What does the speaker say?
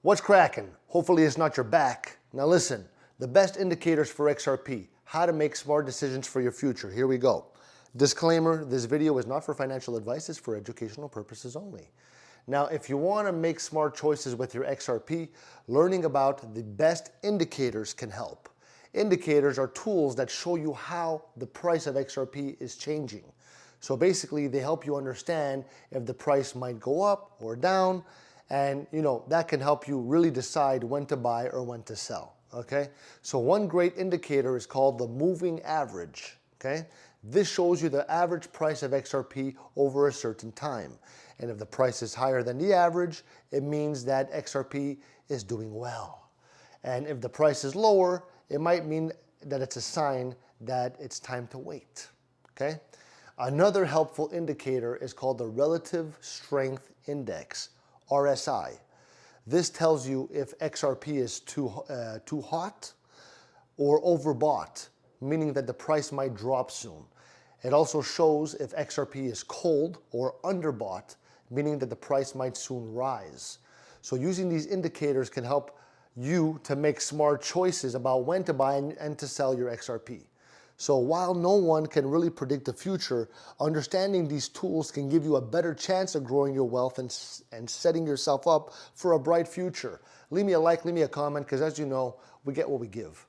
What's cracking? Hopefully it's not your back. Now listen, the best indicators for XRP, how to make smart decisions for your future. Here we go. Disclaimer, this video is not for financial advice, it's for educational purposes only. Now, if you want to make smart choices with your XRP, learning about the best indicators can help. Indicators are tools that show you how the price of XRP is changing. So basically, they help you understand if the price might go up or down, and that can help you really decide when to buy or when to sell, okay? So one great indicator is called the moving average, okay? This shows you the average price of XRP over a certain time. And if the price is higher than the average, it means that XRP is doing well. And if the price is lower, it might mean that it's a sign that it's time to wait, okay? Another helpful indicator is called the Relative Strength Index, RSI. This tells you if XRP is too hot or overbought, meaning that the price might drop soon. It also shows if XRP is cold or underbought, meaning that the price might soon rise. So using these indicators can help you to make smart choices about when to buy and to sell your XRP. So while no one can really predict the future, understanding these tools can give you a better chance of growing your wealth and setting yourself up for a bright future. Leave me a like, leave me a comment, because as you know, we get what we give.